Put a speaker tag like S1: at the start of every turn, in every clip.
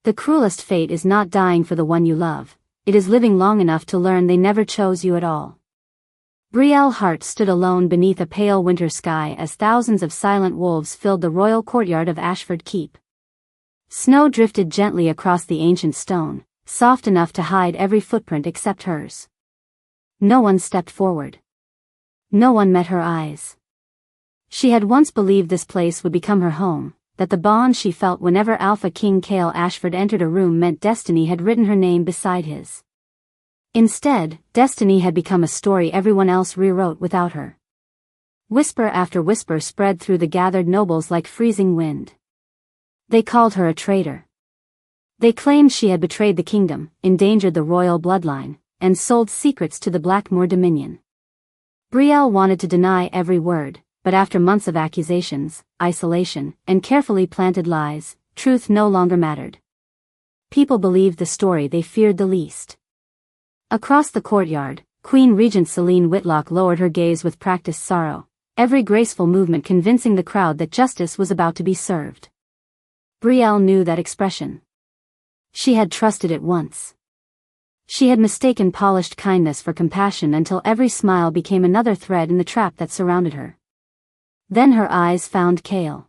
S1: The cruelest fate is not dying for the one you love, it is living long enough to learn they never chose you at all. Brielle Hart stood alone beneath a pale winter sky as thousands of silent wolves filled the royal courtyard of Ashford Keep. Snow drifted gently across the ancient stone, soft enough to hide every footprint except hers. No one stepped forward. No one met her eyes. She had once believed this place would become her home, that the bond she felt whenever Alpha King Cale Ashford entered a room meant destiny had written her name beside his. Instead, destiny had become a story everyone else rewrote without her. Whisper after whisper spread through the gathered nobles like freezing wind. They called her a traitor. They claimed she had betrayed the kingdom, endangered the royal bloodline, and sold secrets to the Blackmoor Dominion. Brielle wanted to deny every word, but after months of accusations, isolation, and carefully planted lies, truth no longer mattered. People believed the story they feared the least. Across the courtyard, Queen Regent Celine Whitlock lowered her gaze with practiced sorrow, every graceful movement convincing the crowd that justice was about to be served. Brielle knew that expression. She had trusted it once. She had mistaken polished kindness for compassion until every smile became another thread in the trap that surrounded her. Then her eyes found Cale.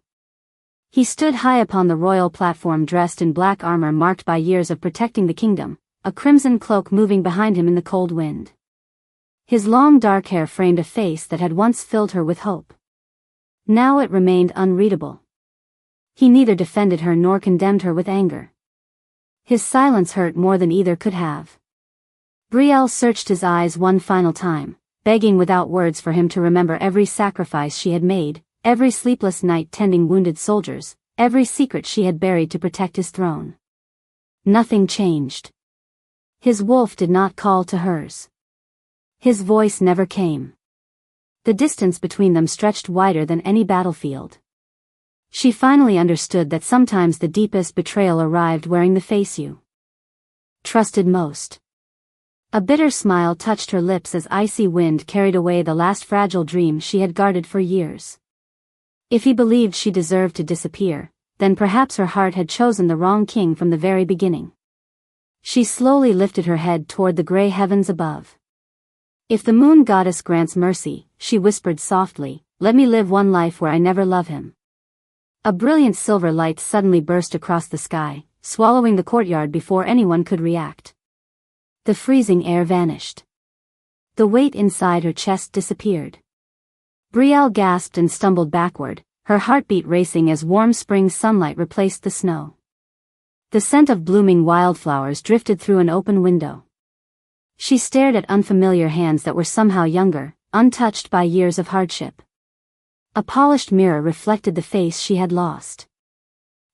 S1: He stood high upon the royal platform dressed in black armor marked by years of protecting the kingdom, a crimson cloak moving behind him in the cold wind. His long dark hair framed a face that had once filled her with hope. Now it remained unreadable. He neither defended her nor condemned her with anger. His silence hurt more than either could have. Brielle searched his eyes one final time, begging without words for him to remember every sacrifice she had made, every sleepless night tending wounded soldiers, every secret she had buried to protect his throne. Nothing changed. His wolf did not call to hers. His voice never came. The distance between them stretched wider than any battlefield. She finally understood that sometimes the deepest betrayal arrived wearing the face you trusted most. A bitter smile touched her lips as icy wind carried away the last fragile dream she had guarded for years. If he believed she deserved to disappear, then perhaps her heart had chosen the wrong king from the very beginning. She slowly lifted her head toward the gray heavens above. If the moon goddess grants mercy, she whispered softly, let me live one life where I never love him. A brilliant silver light suddenly burst across the sky, swallowing the courtyard before anyone could react. The freezing air vanished. The weight inside her chest disappeared. Brielle gasped and stumbled backward, her heartbeat racing as warm spring sunlight replaced the snow. The scent of blooming wildflowers drifted through an open window. She stared at unfamiliar hands that were somehow younger, untouched by years of hardship. A polished mirror reflected the face she had lost.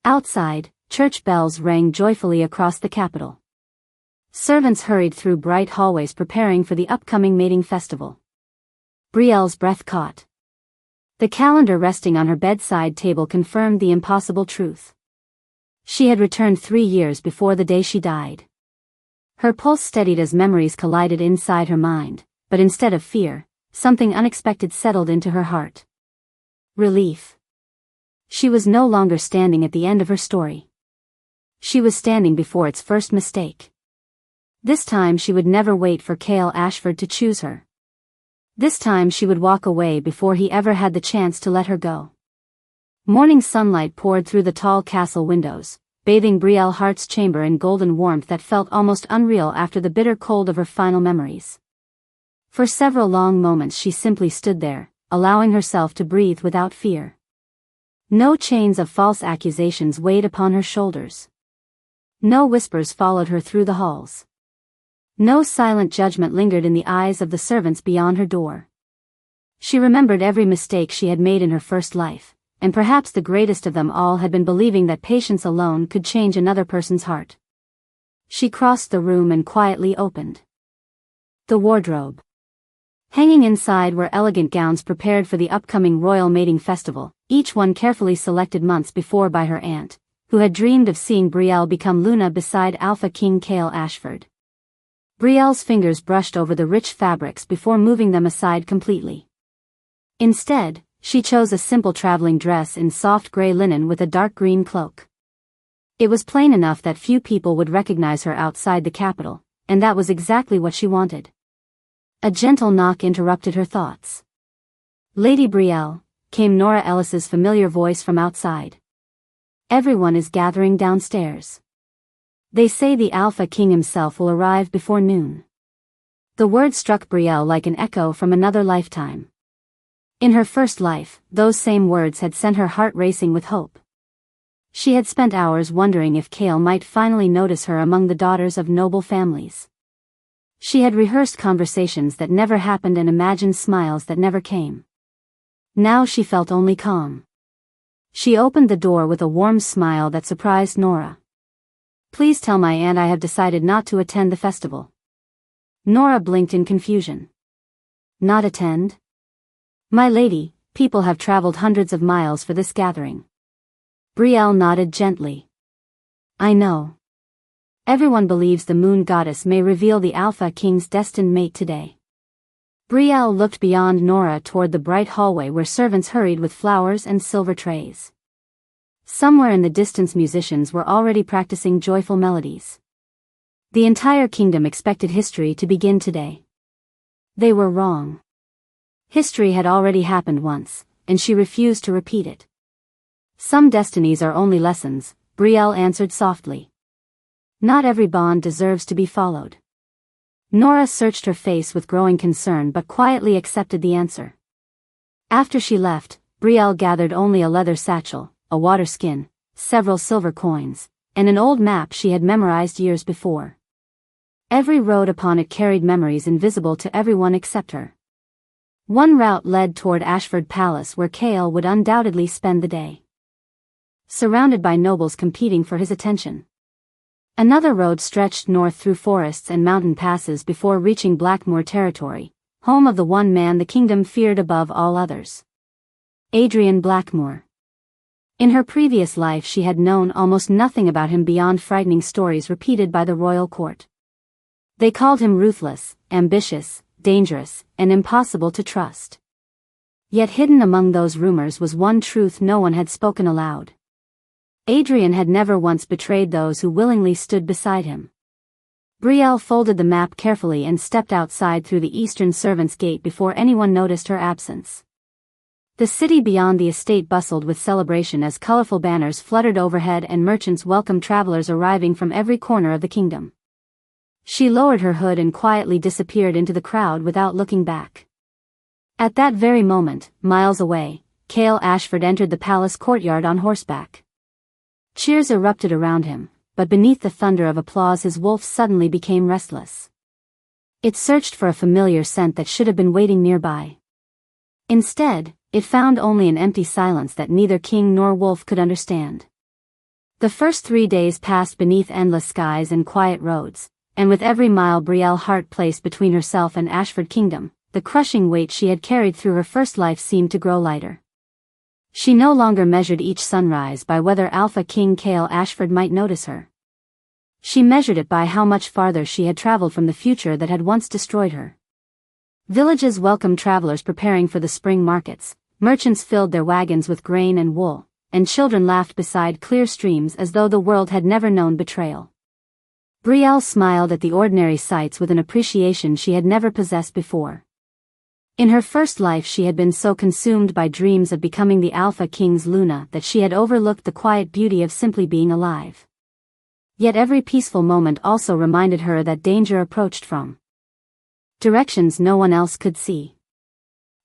S1: Outside, church bells rang joyfully across the capital. Servants hurried through bright hallways preparing for the upcoming mating festival. Brielle's breath caught. The calendar resting on her bedside table confirmed the impossible truth. She had returned 3 years before the day she died. Her pulse steadied as memories collided inside her mind, but instead of fear, something unexpected settled into her heart. Relief. She was no longer standing at the end of her story. She was standing before its first mistake. This time she would never wait for Cale Ashford to choose her. This time she would walk away before he ever had the chance to let her go. Morning sunlight poured through the tall castle windows, bathing Brielle Hart's chamber in golden warmth that felt almost unreal after the bitter cold of her final memories. For several long moments she simply stood there, allowing herself to breathe without fear. No chains of false accusations weighed upon her shoulders. No whispers followed her through the halls. No silent judgment lingered in the eyes of the servants beyond her door. She remembered every mistake she had made in her first life, and perhaps the greatest of them all had been believing that patience alone could change another person's heart. She crossed the room and quietly opened the wardrobe. Hanging inside were elegant gowns prepared for the upcoming royal mating festival, each one carefully selected months before by her aunt, who had dreamed of seeing Brielle become Luna beside Alpha King Cale Ashford. Brielle's fingers brushed over the rich fabrics before moving them aside completely. Instead, she chose a simple traveling dress in soft gray linen with a dark green cloak. It was plain enough that few people would recognize her outside the capital, and that was exactly what she wanted. A gentle knock interrupted her thoughts. "Lady Brielle," came Nora Ellis's familiar voice from outside. "Everyone is gathering downstairs. They say the Alpha King himself will arrive before noon." The word struck Brielle like an echo from another lifetime. In her first life, those same words had sent her heart racing with hope. She had spent hours wondering if Cale might finally notice her among the daughters of noble families. She had rehearsed conversations that never happened and imagined smiles that never came. Now she felt only calm. She opened the door with a warm smile that surprised Nora. "Please tell my aunt I have decided not to attend the festival." Nora blinked in confusion. "Not attend?" "My lady, people have traveled hundreds of miles for this gathering." Brielle nodded gently. "I know. Everyone believes the moon goddess may reveal the Alpha King's destined mate today." Brielle looked beyond Nora toward the bright hallway where servants hurried with flowers and silver trays. Somewhere in the distance musicians were already practicing joyful melodies. The entire kingdom expected history to begin today. They were wrong. History had already happened once, and she refused to repeat it. "Some destinies are only lessons," Brielle answered softly. "Not every bond deserves to be followed." Nora searched her face with growing concern but quietly accepted the answer. After she left, Brielle gathered only a leather satchel, a water skin, several silver coins, and an old map she had memorized years before. Every road upon it carried memories invisible to everyone except her. One route led toward Ashford Palace where Cale would undoubtedly spend the day, surrounded by nobles competing for his attention. Another road stretched north through forests and mountain passes before reaching Blackmoor territory, home of the one man the kingdom feared above all others. Adrian Blackmoor. In her previous life she had known almost nothing about him beyond frightening stories repeated by the royal court. They called him ruthless, ambitious, dangerous, and impossible to trust. Yet hidden among those rumors was one truth no one had spoken aloud. Adrian had never once betrayed those who willingly stood beside him. Brielle folded the map carefully and stepped outside through the eastern servants' gate before anyone noticed her absence. The city beyond the estate bustled with celebration as colorful banners fluttered overhead and merchants welcomed travelers arriving from every corner of the kingdom. She lowered her hood and quietly disappeared into the crowd without looking back. At that very moment, miles away, Cale Ashford entered the palace courtyard on horseback. Cheers erupted around him, but beneath the thunder of applause his wolf suddenly became restless. It searched for a familiar scent that should have been waiting nearby. Instead, it found only an empty silence that neither king nor wolf could understand. The first 3 days passed beneath endless skies and quiet roads, and with every mile Brielle heart placed between herself and Ashford Kingdom, the crushing weight she had carried through her first life seemed to grow lighter. She no longer measured each sunrise by whether Alpha King Cale Ashford might notice her. She measured it by how much farther she had traveled from the future that had once destroyed her. Villages welcomed travelers preparing for the spring markets, merchants filled their wagons with grain and wool, and children laughed beside clear streams as though the world had never known betrayal. Brielle smiled at the ordinary sights with an appreciation she had never possessed before. In her first life she had been so consumed by dreams of becoming the Alpha King's Luna that she had overlooked the quiet beauty of simply being alive. Yet every peaceful moment also reminded her that danger approached from directions no one else could see.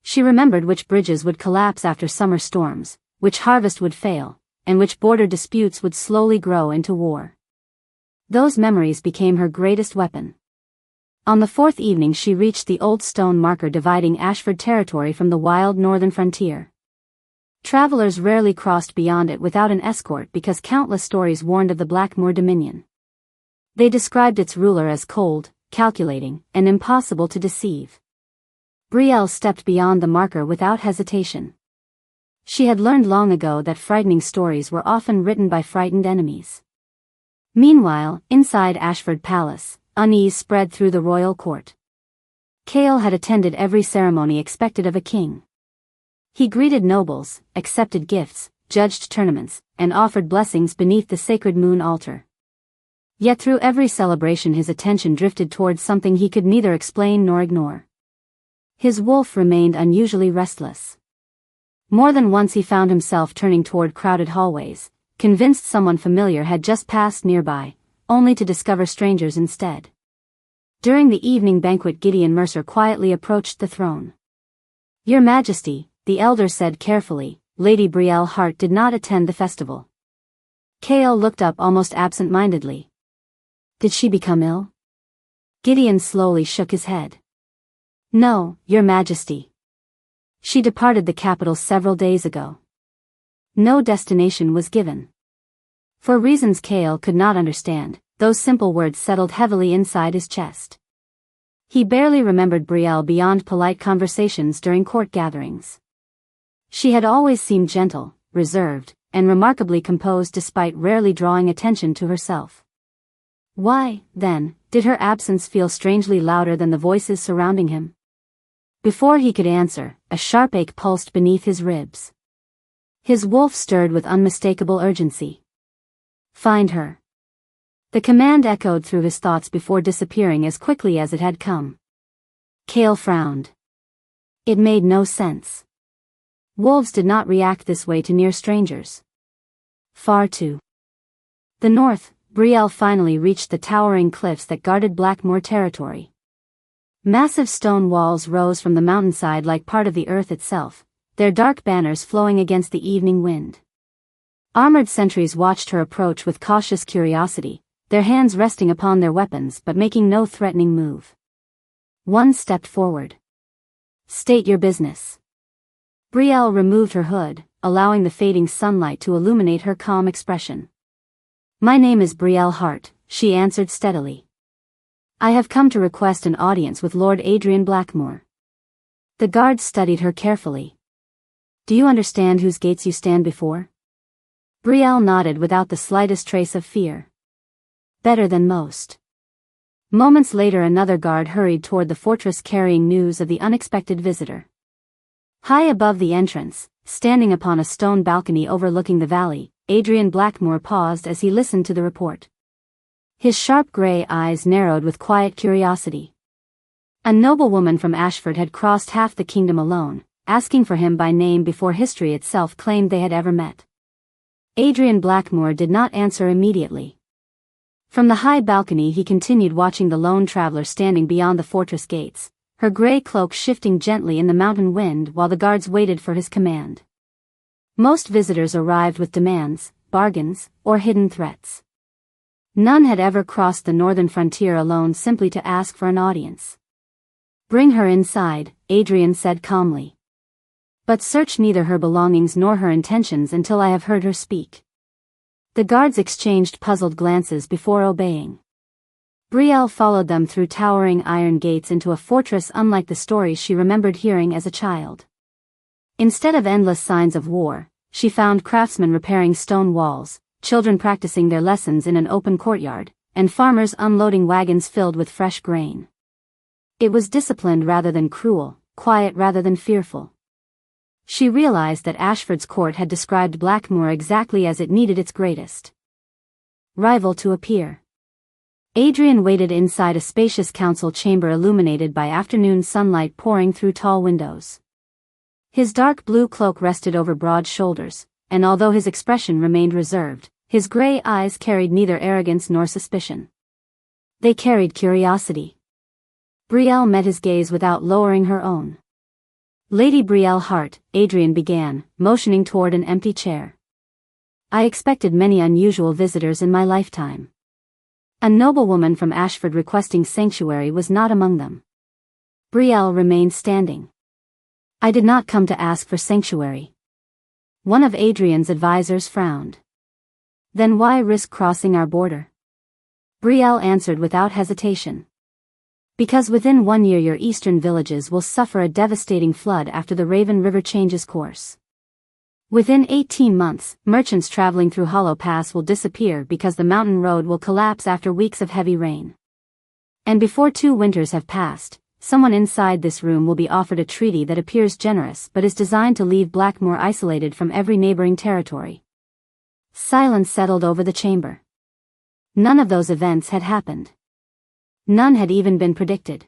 S1: She remembered which bridges would collapse after summer storms, which harvest would fail, and which border disputes would slowly grow into war. Those memories became her greatest weapon. On the fourth evening she reached the old stone marker dividing Ashford territory from the wild northern frontier. Travelers rarely crossed beyond it without an escort because countless stories warned of the Blackmoor dominion. They described its ruler as cold, calculating, and impossible to deceive. Brielle stepped beyond the marker without hesitation. She had learned long ago that frightening stories were often written by frightened enemies. Meanwhile, inside Ashford Palace, unease spread through the royal court. Cale had attended every ceremony expected of a king. He greeted nobles, accepted gifts, judged tournaments, and offered blessings beneath the sacred moon altar. Yet through every celebration his attention drifted towards something he could neither explain nor ignore. His wolf remained unusually restless. More than once he found himself turning toward crowded hallways, convinced someone familiar had just passed nearby, only to discover strangers instead. During the evening banquet, Gideon Mercer quietly approached the throne. "Your Majesty," the elder said carefully, "Lady Brielle Hart did not attend the festival." Kale looked up almost absent-mindedly. "Did she become ill?" Gideon slowly shook his head. "No, Your Majesty. She departed the capital several days ago." No destination was given. For reasons Kale could not understand, those simple words settled heavily inside his chest. He barely remembered Brielle beyond polite conversations during court gatherings. She had always seemed gentle, reserved, and remarkably composed despite rarely drawing attention to herself. Why, then, did her absence feel strangely louder than the voices surrounding him? Before he could answer, a sharp ache pulsed beneath his ribs. His wolf stirred with unmistakable urgency. "Find her." The command echoed through his thoughts before disappearing as quickly as it had come. Kale frowned. It made no sense. Wolves did not react this way to near strangers. Far to the north, Brielle finally reached the towering cliffs that guarded Blackmoor territory. Massive stone walls rose from the mountainside like part of the earth itself, their dark banners flowing against the evening wind. Armored sentries watched her approach with cautious curiosity, their hands resting upon their weapons but making no threatening move. One stepped forward. "State your business." Brielle removed her hood, allowing the fading sunlight to illuminate her calm expression. "My name is Brielle Hart," she answered steadily. "I have come to request an audience with Lord Adrian Blackmoor." The guards studied her carefully. "Do you understand whose gates you stand before?" Brielle nodded without the slightest trace of fear. "Better than most." Moments later another guard hurried toward the fortress carrying news of the unexpected visitor. High above the entrance, standing upon a stone balcony overlooking the valley, Adrian Blackmoor paused as he listened to the report. His sharp gray eyes narrowed with quiet curiosity. A noblewoman from Ashford had crossed half the kingdom alone, asking for him by name before history itself claimed they had ever met. Adrian Blackmoor did not answer immediately. From the high balcony he continued watching the lone traveler standing beyond the fortress gates, her gray cloak shifting gently in the mountain wind while the guards waited for his command. Most visitors arrived with demands, bargains, or hidden threats. None had ever crossed the northern frontier alone simply to ask for an audience. "Bring her inside," Adrian said calmly. "But search neither her belongings nor her intentions until I have heard her speak." The guards exchanged puzzled glances before obeying. Brielle followed them through towering iron gates into a fortress unlike the stories she remembered hearing as a child. Instead of endless signs of war, she found craftsmen repairing stone walls, children practicing their lessons in an open courtyard, and farmers unloading wagons filled with fresh grain. It was disciplined rather than cruel, quiet rather than fearful. She realized that Ashford's court had described Blackmoor exactly as it needed its greatest rival to appear. Adrian waited inside a spacious council chamber illuminated by afternoon sunlight pouring through tall windows. His dark blue cloak rested over broad shoulders, and although his expression remained reserved, his gray eyes carried neither arrogance nor suspicion. They carried curiosity. Brielle met his gaze without lowering her own. "Lady Brielle Hart," Adrian began, motioning toward an empty chair. "I expected many unusual visitors in my lifetime. A noblewoman from Ashford requesting sanctuary was not among them." Brielle remained standing. "I did not come to ask for sanctuary." One of Adrian's advisors frowned. "Then why risk crossing our border?" Brielle answered without hesitation. "Because within 1 year your eastern villages will suffer a devastating flood after the Raven River changes course. Within 18 months, merchants traveling through Hollow Pass will disappear because the mountain road will collapse after weeks of heavy rain. And before 2 winters have passed, someone inside this room will be offered a treaty that appears generous but is designed to leave Blackmoor isolated from every neighboring territory. Silence settled over the chamber. None of those events had happened. None had even been predicted.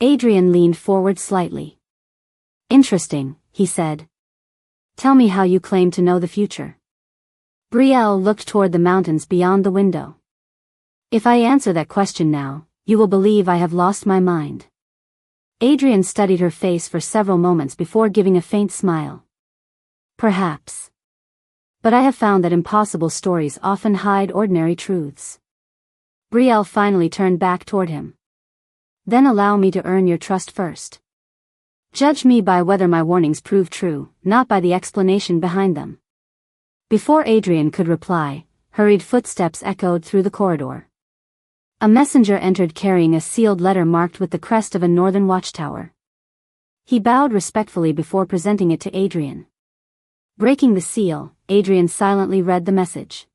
S1: Adrian leaned forward slightly. "Interesting," he said. "Tell me how you claim to know the future." Brielle looked toward the mountains beyond the window. "If I answer that question now, you will believe I have lost my mind." Adrian studied her face for several moments before giving a faint smile. "Perhaps. But I have found that impossible stories often hide ordinary truths." Brielle finally turned back toward him. "Then allow me to earn your trust first. Judge me by whether my warnings prove true, not by the explanation behind them." Before Adrian could reply, hurried footsteps echoed through the corridor. A messenger entered carrying a sealed letter marked with the crest of a northern watchtower. He bowed respectfully before presenting it to Adrian. Breaking the seal, Adrian silently read the message.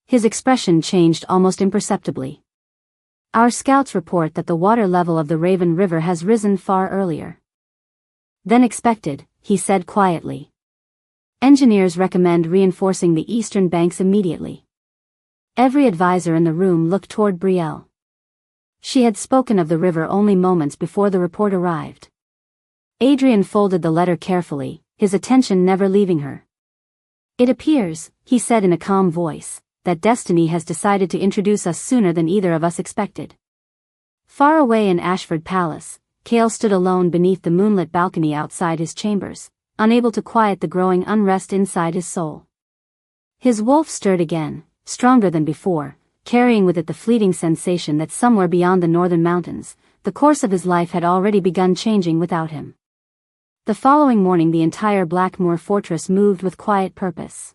S1: His expression changed almost imperceptibly. "Our scouts report that the water level of the Raven River has risen far earlier than expected," he said quietly. "Engineers recommend reinforcing the eastern banks immediately." Every advisor in the room looked toward Brielle. She had spoken of the river only moments before the report arrived. Adrian folded the letter carefully, his attention never leaving her. "It appears," he said in a calm voice, "that destiny has decided to introduce us sooner than either of us expected." Far away in Ashford Palace, Cale stood alone beneath the moonlit balcony outside his chambers, unable to quiet the growing unrest inside his soul. His wolf stirred again, stronger than before, carrying with it the fleeting sensation that somewhere beyond the northern mountains, the course of his life had already begun changing without him. The following morning the entire Blackmoor fortress moved with quiet purpose.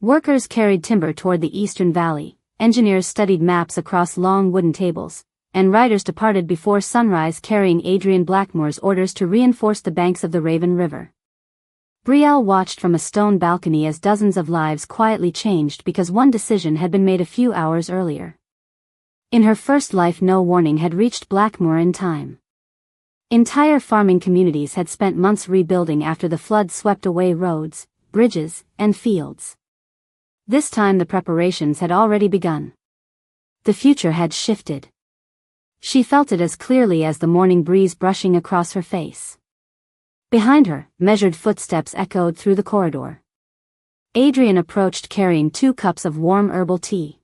S1: Workers carried timber toward the eastern valley, engineers studied maps across long wooden tables, and riders departed before sunrise carrying Adrian Blackmoor's orders to reinforce the banks of the Raven River. Brielle watched from a stone balcony as dozens of lives quietly changed because one decision had been made a few hours earlier. In her first life no warning had reached Blackmoor in time. Entire farming communities had spent months rebuilding after the flood swept away roads, bridges, and fields. This time the preparations had already begun. The future had shifted. She felt it as clearly as the morning breeze brushing across her face. Behind her, measured footsteps echoed through the corridor. Adrian approached carrying 2 cups of warm herbal tea.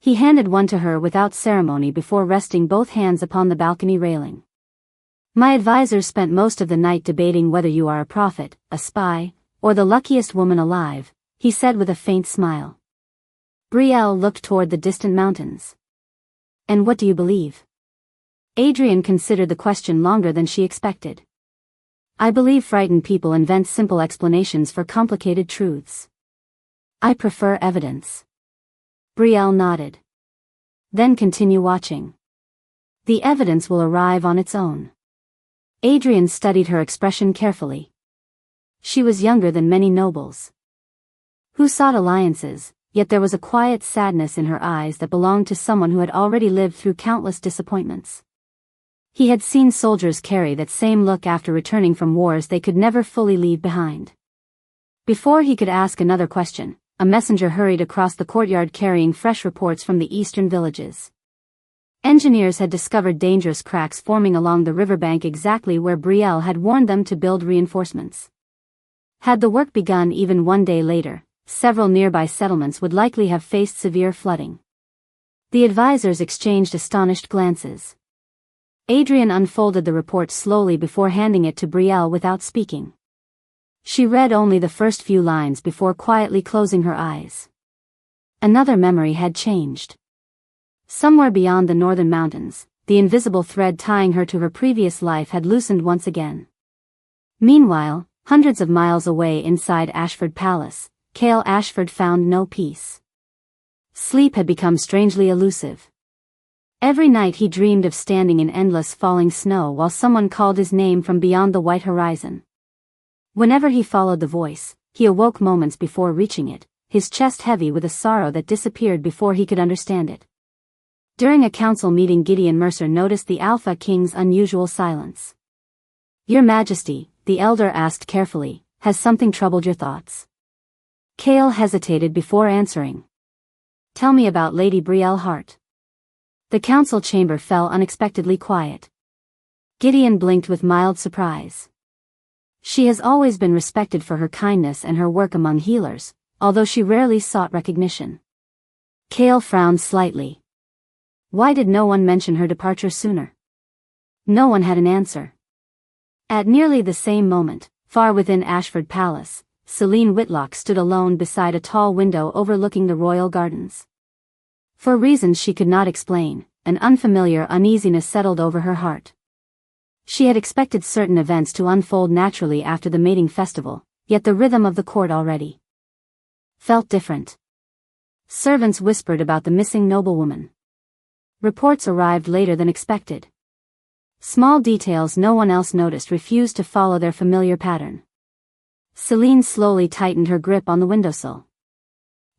S1: He handed one to her without ceremony before resting both hands upon the balcony railing. "My advisors spent most of the night debating whether you are a prophet, a spy, or the luckiest woman alive," he said with a faint smile. Brielle looked toward the distant mountains. "And what do you believe?" Adrian considered the question longer than she expected. "I believe frightened people invent simple explanations for complicated truths. I prefer evidence." Brielle nodded. "Then continue watching. The evidence will arrive on its own." Adrian studied her expression carefully. She was younger than many nobles who sought alliances, yet there was a quiet sadness in her eyes that belonged to someone who had already lived through countless disappointments. He had seen soldiers carry that same look after returning from wars they could never fully leave behind. Before he could ask another question, a messenger hurried across the courtyard carrying fresh reports from the eastern villages. Engineers had discovered dangerous cracks forming along the riverbank exactly where Brielle had warned them to build reinforcements. Had the work begun even one day later, several nearby settlements would likely have faced severe flooding. The advisors exchanged astonished glances. Adrian unfolded the report slowly before handing it to Brielle without speaking. She read only the first few lines before quietly closing her eyes. Another memory had changed. Somewhere beyond the northern mountains, the invisible thread tying her to her previous life had loosened once again. Meanwhile, hundreds of miles away inside Ashford Palace, Cale Ashford found no peace. Sleep had become strangely elusive. Every night he dreamed of standing in endless falling snow while someone called his name from beyond the white horizon. Whenever he followed the voice, he awoke moments before reaching it, his chest heavy with a sorrow that disappeared before he could understand it. During a council meeting, Gideon Mercer noticed the Alpha King's unusual silence. "Your Majesty," the elder asked carefully, "has something troubled your thoughts?" Kale hesitated before answering. "Tell me about Lady Brielle Hart." The council chamber fell unexpectedly quiet. Gideon blinked with mild surprise. She has always been respected for her kindness and her work among healers, although she rarely sought recognition. Kale frowned slightly. Why did no one mention her departure sooner? No one had an answer. At nearly the same moment, far within Ashford Palace, Celine Whitlock stood alone beside a tall window overlooking the royal gardens. For reasons she could not explain, an unfamiliar uneasiness settled over her heart. She had expected certain events to unfold naturally after the mating festival, yet the rhythm of the court already felt different. Servants whispered about the missing noblewoman. Reports arrived later than expected. Small details no one else noticed refused to follow their familiar pattern. Celine slowly tightened her grip on the windowsill.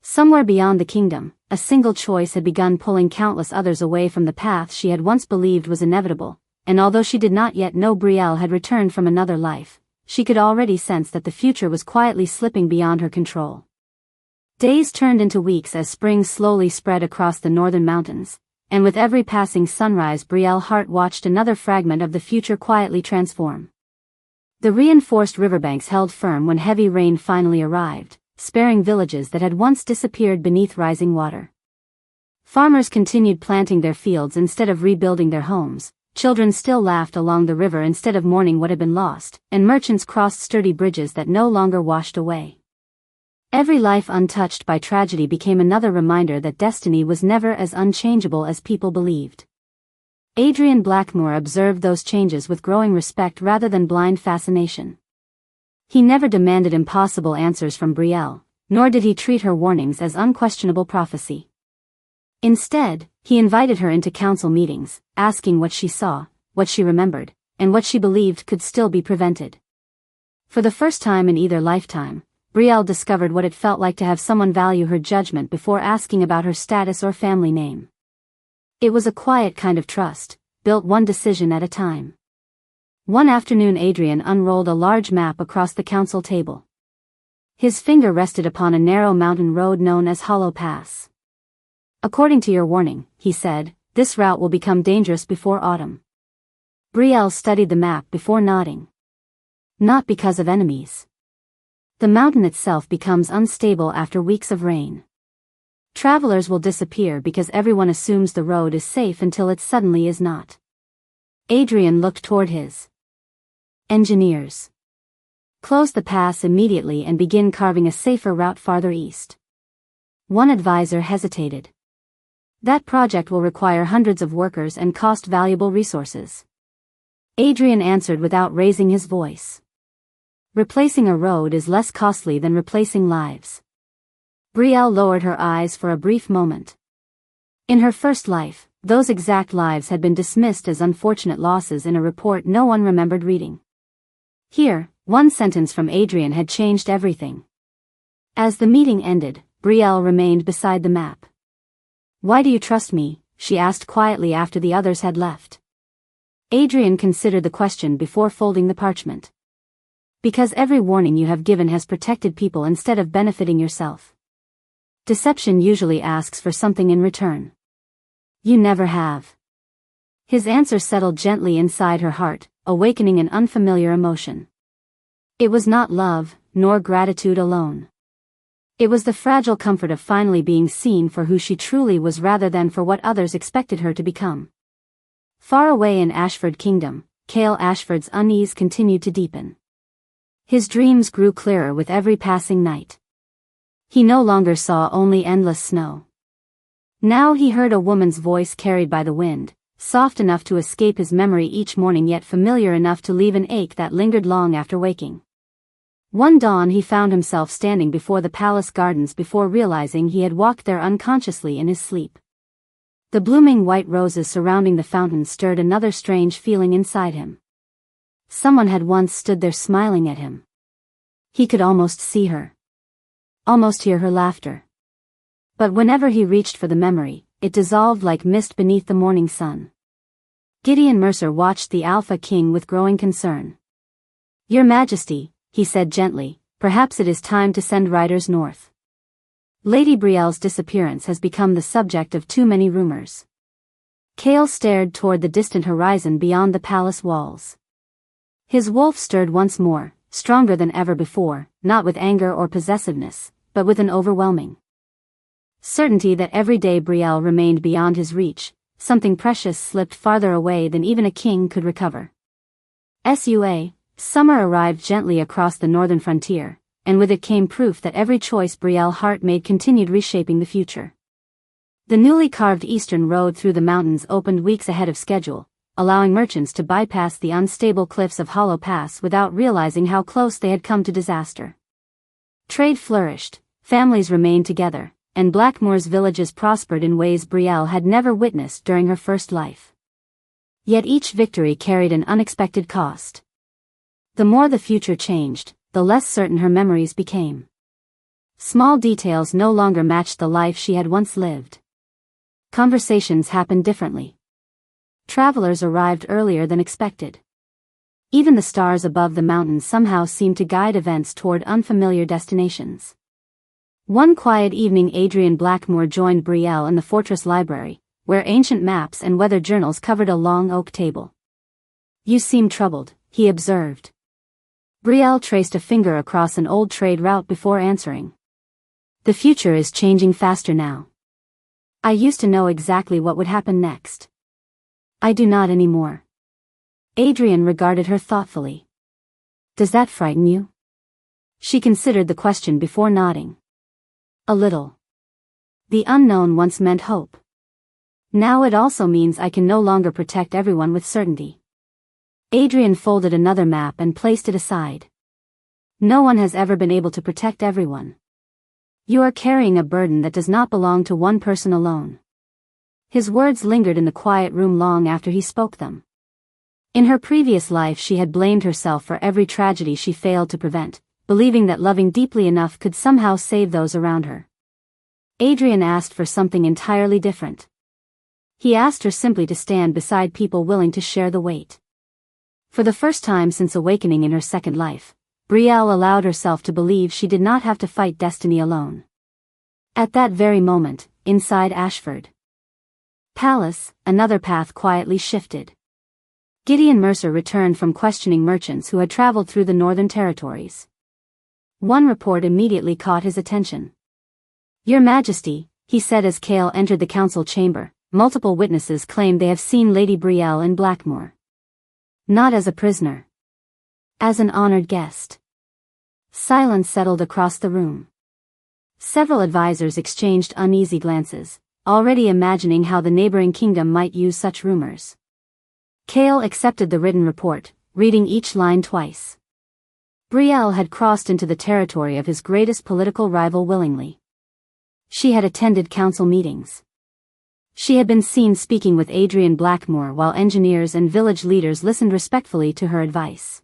S1: Somewhere beyond the kingdom, a single choice had begun pulling countless others away from the path she had once believed was inevitable, and although she did not yet know Brielle had returned from another life, she could already sense that the future was quietly slipping beyond her control. Days turned into weeks as spring slowly spread across the northern mountains, and with every passing sunrise Brielle Hart watched another fragment of the future quietly transform. The reinforced riverbanks held firm when heavy rain finally arrived, sparing villages that had once disappeared beneath rising water. Farmers continued planting their fields instead of rebuilding their homes, children still laughed along the river instead of mourning what had been lost, and merchants crossed sturdy bridges that no longer washed away. Every life untouched by tragedy became another reminder that destiny was never as unchangeable as people believed. Adrian Blackmore observed those changes with growing respect rather than blind fascination. He never demanded impossible answers from Brielle, nor did he treat her warnings as unquestionable prophecy. Instead, he invited her into council meetings, asking what she saw, what she remembered, and what she believed could still be prevented. For the first time in either lifetime, Brielle discovered what it felt like to have someone value her judgment before asking about her status or family name. It was a quiet kind of trust, built one decision at a time. One afternoon Adrian unrolled a large map across the council table. His finger rested upon a narrow mountain road known as Hollow Pass. "According to your warning," he said, "this route will become dangerous before autumn." Brielle studied the map before nodding. "Not because of enemies. The mountain itself becomes unstable after weeks of rain. Travelers will disappear because everyone assumes the road is safe until it suddenly is not." Adrian looked toward his engineers. "Close the pass immediately and begin carving a safer route farther east." One advisor hesitated. "That project will require hundreds of workers and cost valuable resources." Adrian answered without raising his voice. "Replacing a road is less costly than replacing lives." Brielle lowered her eyes for a brief moment. In her first life, those exact lives had been dismissed as unfortunate losses in a report no one remembered reading. Here, one sentence from Adrian had changed everything. As the meeting ended, Brielle remained beside the map. "Why do you trust me?" she asked quietly after the others had left. Adrian considered the question before folding the parchment. "Because every warning you have given has protected people instead of benefiting yourself. Deception usually asks for something in return. You never have." His answer settled gently inside her heart, awakening an unfamiliar emotion. It was not love, nor gratitude alone. It was the fragile comfort of finally being seen for who she truly was rather than for what others expected her to become. Far away in Ashford Kingdom, Cale Ashford's unease continued to deepen. His dreams grew clearer with every passing night. He no longer saw only endless snow. Now he heard a woman's voice carried by the wind, soft enough to escape his memory each morning yet familiar enough to leave an ache that lingered long after waking. One dawn he found himself standing before the palace gardens before realizing he had walked there unconsciously in his sleep. The blooming white roses surrounding the fountain stirred another strange feeling inside him. Someone had once stood there smiling at him. He could almost see her. Almost hear her laughter. But whenever he reached for the memory, it dissolved like mist beneath the morning sun. Gideon Mercer watched the Alpha King with growing concern. "Your Majesty," he said gently, "perhaps it is time to send riders north. Lady Brielle's disappearance has become the subject of too many rumors." Cale stared toward the distant horizon beyond the palace walls. His wolf stirred once more, stronger than ever before, not with anger or possessiveness, but with an overwhelming certainty that every day Brielle remained beyond his reach, something precious slipped farther away than even a king could recover. Summer arrived gently across the northern frontier, and with it came proof that every choice Brielle Hart made continued reshaping the future. The newly carved eastern road through the mountains opened weeks ahead of schedule, allowing merchants to bypass the unstable cliffs of Hollow Pass without realizing how close they had come to disaster. Trade flourished, families remained together, and Blackmoor's villages prospered in ways Brielle had never witnessed during her first life. Yet each victory carried an unexpected cost. The more the future changed, the less certain her memories became. Small details no longer matched the life she had once lived. Conversations happened differently. Travelers arrived earlier than expected. Even the stars above the mountains somehow seemed to guide events toward unfamiliar destinations. One quiet evening Adrian Blackmoor joined Brielle in the fortress library, where ancient maps and weather journals covered a long oak table. "You seem troubled," he observed. Brielle traced a finger across an old trade route before answering. "The future is changing faster now. I used to know exactly what would happen next. I do not anymore." Adrian regarded her thoughtfully. "Does that frighten you?" She considered the question before nodding. "A little. The unknown once meant hope. Now it also means I can no longer protect everyone with certainty." Adrian folded another map and placed it aside. "No one has ever been able to protect everyone. You are carrying a burden that does not belong to one person alone." His words lingered in the quiet room long after he spoke them. In her previous life she had blamed herself for every tragedy she failed to prevent, believing that loving deeply enough could somehow save those around her. Adrian asked for something entirely different. He asked her simply to stand beside people willing to share the weight. For the first time since awakening in her second life, Brielle allowed herself to believe she did not have to fight destiny alone. At that very moment, inside Ashford Palace, another path quietly shifted. Gideon Mercer returned from questioning merchants who had traveled through the northern territories. One report immediately caught his attention. "Your Majesty," he said as Cale entered the council chamber, "multiple witnesses claim they have seen Lady Brielle in Blackmoor. Not as a prisoner. As an honored guest." Silence settled across the room. Several advisors exchanged uneasy glances, already imagining how the neighboring kingdom might use such rumors. Cale accepted the written report, reading each line twice. Brielle had crossed into the territory of his greatest political rival willingly. She had attended council meetings. She had been seen speaking with Adrian Blackmoor while engineers and village leaders listened respectfully to her advice.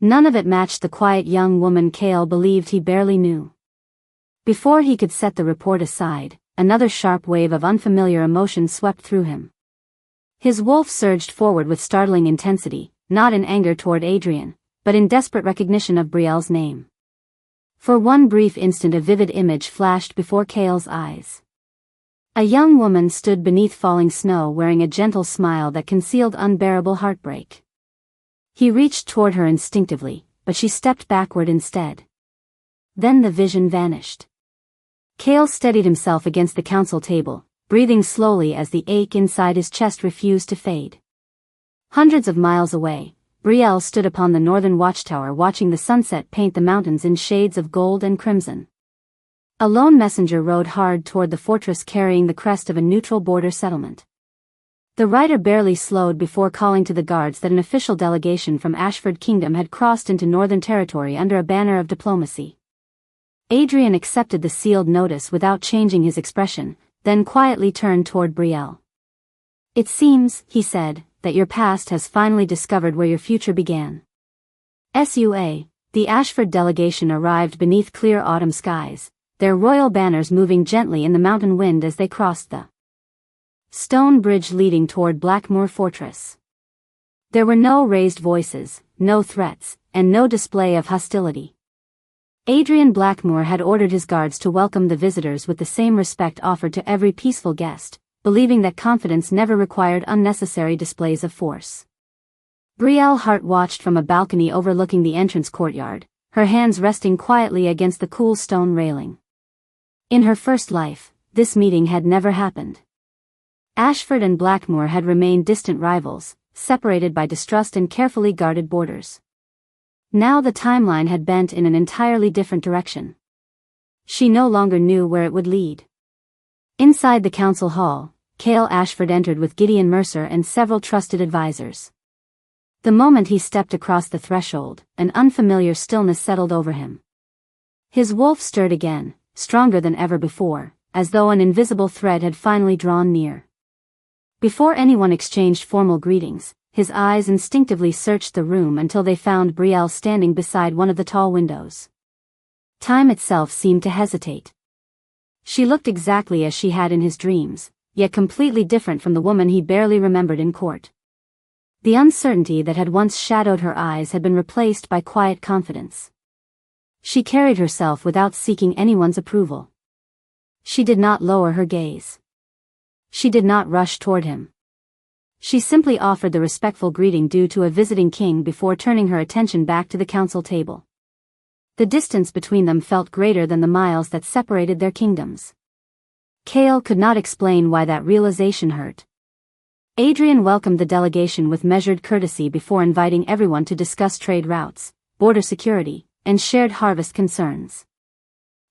S1: None of it matched the quiet young woman Cale believed he barely knew. Before he could set the report aside, another sharp wave of unfamiliar emotion swept through him. His wolf surged forward with startling intensity, not in anger toward Adrian, but in desperate recognition of Brielle's name. For one brief instant a vivid image flashed before Cale's eyes. A young woman stood beneath falling snow wearing a gentle smile that concealed unbearable heartbreak. He reached toward her instinctively, but she stepped backward instead. Then the vision vanished. Cale steadied himself against the council table, breathing slowly as the ache inside his chest refused to fade. Hundreds of miles away, Brielle stood upon the northern watchtower watching the sunset paint the mountains in shades of gold and crimson. A lone messenger rode hard toward the fortress carrying the crest of a neutral border settlement. The rider barely slowed before calling to the guards that an official delegation from Ashford Kingdom had crossed into northern territory under a banner of diplomacy. Adrian accepted the sealed notice without changing his expression, then quietly turned toward Brielle. "It seems," he said, "that your past has finally discovered where your future began." The Ashford delegation arrived beneath clear autumn skies, their royal banners moving gently in the mountain wind as they crossed the Stone bridge leading toward Blackmoor Fortress. There were no raised voices, no threats, and no display of hostility. Adrian Blackmoor had ordered his guards to welcome the visitors with the same respect offered to every peaceful guest, believing that confidence never required unnecessary displays of force. Brielle Hart watched from a balcony overlooking the entrance courtyard, her hands resting quietly against the cool stone railing. In her first life, this meeting had never happened. Ashford and Blackmoor had remained distant rivals, separated by distrust and carefully guarded borders. Now the timeline had bent in an entirely different direction. She no longer knew where it would lead. Inside the council hall, Cale Ashford entered with Gideon Mercer and several trusted advisors. The moment he stepped across the threshold, an unfamiliar stillness settled over him. His wolf stirred again, stronger than ever before, as though an invisible thread had finally drawn near. Before anyone exchanged formal greetings, his eyes instinctively searched the room until they found Brielle standing beside one of the tall windows. Time itself seemed to hesitate. She looked exactly as she had in his dreams, yet completely different from the woman he barely remembered in court. The uncertainty that had once shadowed her eyes had been replaced by quiet confidence. She carried herself without seeking anyone's approval. She did not lower her gaze. She did not rush toward him. She simply offered the respectful greeting due to a visiting king before turning her attention back to the council table. The distance between them felt greater than the miles that separated their kingdoms. Cale could not explain why that realization hurt. Adrian welcomed the delegation with measured courtesy before inviting everyone to discuss trade routes, border security, and shared harvest concerns.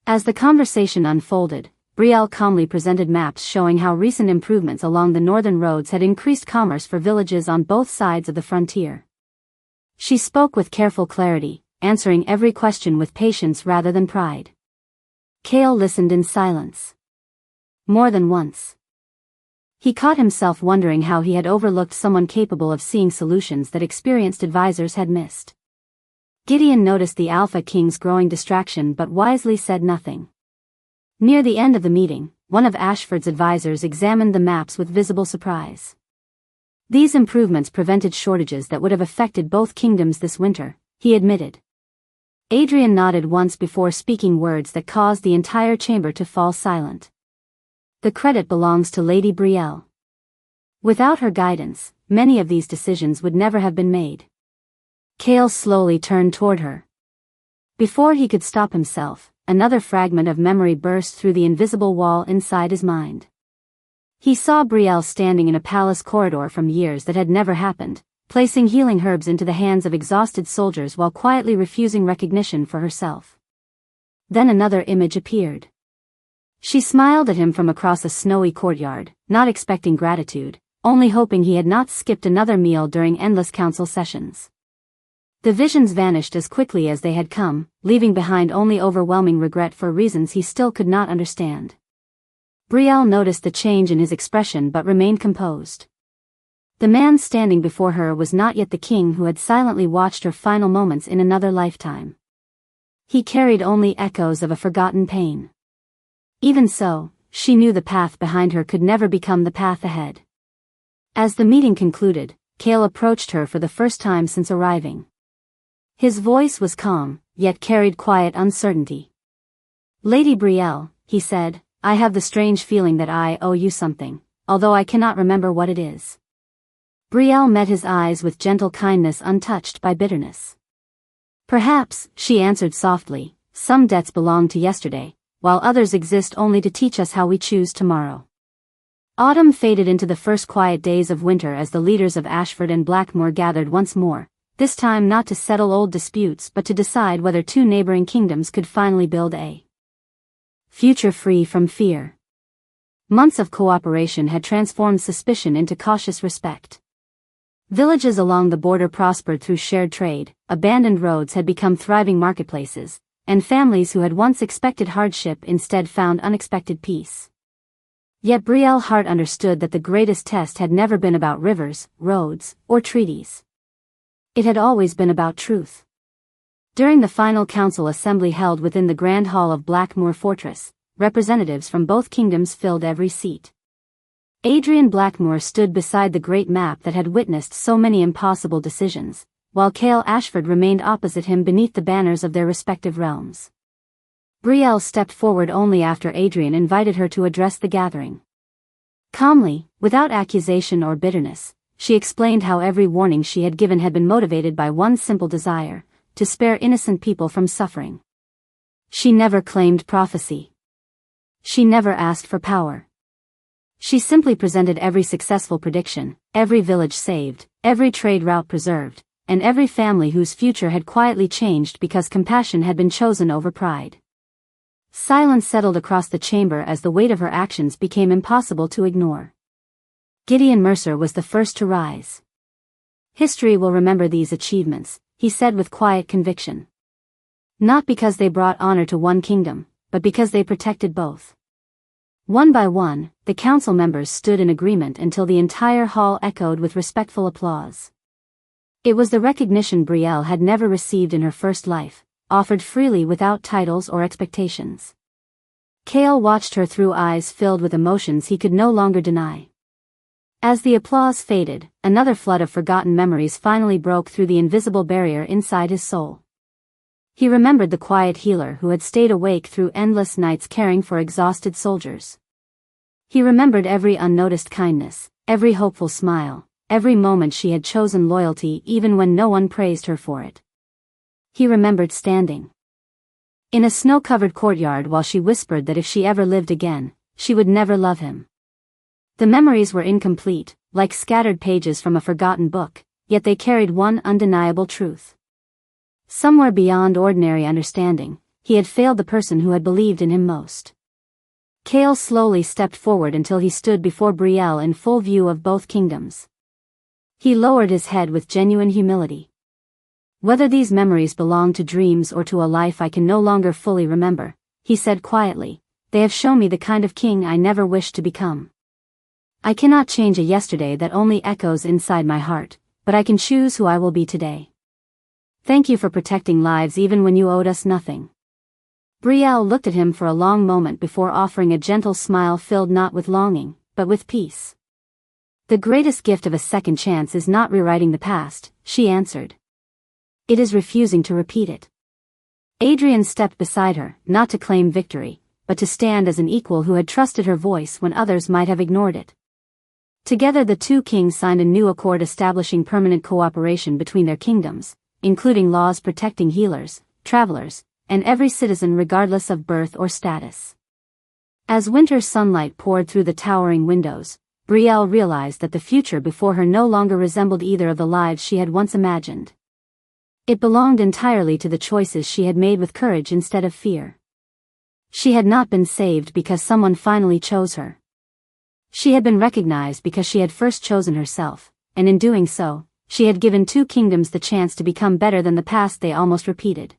S1: As the conversation unfolded, Brielle calmly presented maps showing how recent improvements along the northern roads had increased commerce for villages on both sides of the frontier. She spoke with careful clarity, answering every question with patience rather than pride. Cale listened in silence. More than once. He caught himself wondering how he had overlooked someone capable of seeing solutions that experienced advisors had missed. Gideon noticed the Alpha King's growing distraction but wisely said nothing. Near the end of the meeting, one of Ashford's advisors examined the maps with visible surprise. These improvements prevented shortages that would have affected both kingdoms this winter, he admitted. Adrian nodded once before speaking words that caused the entire chamber to fall silent. The credit belongs to Lady Brielle. Without her guidance, many of these decisions would never have been made. Cale slowly turned toward her. Before he could stop himself, another fragment of memory burst through the invisible wall inside his mind. He saw Brielle standing in a palace corridor from years that had never happened, placing healing herbs into the hands of exhausted soldiers while quietly refusing recognition for herself. Then another image appeared. She smiled at him from across a snowy courtyard, not expecting gratitude, only hoping he had not skipped another meal during endless council sessions. The visions vanished as quickly as they had come, leaving behind only overwhelming regret for reasons he still could not understand. Brielle noticed the change in his expression but remained composed. The man standing before her was not yet the king who had silently watched her final moments in another lifetime. He carried only echoes of a forgotten pain. Even so, she knew the path behind her could never become the path ahead. As the meeting concluded, Cale approached her for the first time since arriving. His voice was calm, yet carried quiet uncertainty. "Lady Brielle," he said, "I have the strange feeling that I owe you something, although I cannot remember what it is." Brielle met his eyes with gentle kindness untouched by bitterness. "Perhaps," she answered softly, "some debts belong to yesterday, while others exist only to teach us how we choose tomorrow." Autumn faded into the first quiet days of winter as the leaders of Ashford and Blackmoor gathered once more, this time not to settle old disputes but to decide whether two neighboring kingdoms could finally build a future free from fear. Months of cooperation had transformed suspicion into cautious respect. Villages along the border prospered through shared trade, abandoned roads had become thriving marketplaces, and families who had once expected hardship instead found unexpected peace. Yet Brielle Hart understood that the greatest test had never been about rivers, roads, or treaties. It had always been about truth. During the final council assembly held within the Grand Hall of Blackmoor Fortress, representatives from both kingdoms filled every seat. Adrian Blackmore stood beside the great map that had witnessed so many impossible decisions, while Cale Ashford remained opposite him beneath the banners of their respective realms. Brielle stepped forward only after Adrian invited her to address the gathering. Calmly, without accusation or bitterness, she explained how every warning she had given had been motivated by one simple desire: to spare innocent people from suffering. She never claimed prophecy. She never asked for power. She simply presented every successful prediction, every village saved, every trade route preserved, and every family whose future had quietly changed because compassion had been chosen over pride. Silence settled across the chamber as the weight of her actions became impossible to ignore. Gideon Mercer was the first to rise. "History will remember these achievements," he said with quiet conviction. "Not because they brought honor to one kingdom, but because they protected both." One by one, the council members stood in agreement until the entire hall echoed with respectful applause. It was the recognition Brielle had never received in her first life, offered freely without titles or expectations. Cale watched her through eyes filled with emotions he could no longer deny. As the applause faded, another flood of forgotten memories finally broke through the invisible barrier inside his soul. He remembered the quiet healer who had stayed awake through endless nights caring for exhausted soldiers. He remembered every unnoticed kindness, every hopeful smile, every moment she had chosen loyalty even when no one praised her for it. He remembered standing in a snow-covered courtyard while she whispered that if she ever lived again, she would never love him. The memories were incomplete, like scattered pages from a forgotten book, yet they carried one undeniable truth. Somewhere beyond ordinary understanding, he had failed the person who had believed in him most. Cale slowly stepped forward until he stood before Brielle in full view of both kingdoms. He lowered his head with genuine humility. "Whether these memories belong to dreams or to a life I can no longer fully remember," he said quietly, "they have shown me the kind of king I never wished to become. I cannot change a yesterday that only echoes inside my heart, but I can choose who I will be today. Thank you for protecting lives even when you owed us nothing." Brielle looked at him for a long moment before offering a gentle smile filled not with longing, but with peace. "The greatest gift of a second chance is not rewriting the past," she answered. "It is refusing to repeat it." Adrian stepped beside her, not to claim victory, but to stand as an equal who had trusted her voice when others might have ignored it. Together the two kings signed a new accord establishing permanent cooperation between their kingdoms, including laws protecting healers, travelers, and every citizen regardless of birth or status. As winter sunlight poured through the towering windows, Brielle realized that the future before her no longer resembled either of the lives she had once imagined. It belonged entirely to the choices she had made with courage instead of fear. She had not been saved because someone finally chose her. She had been recognized because she had first chosen herself, and in doing so, she had given two kingdoms the chance to become better than the past they almost repeated.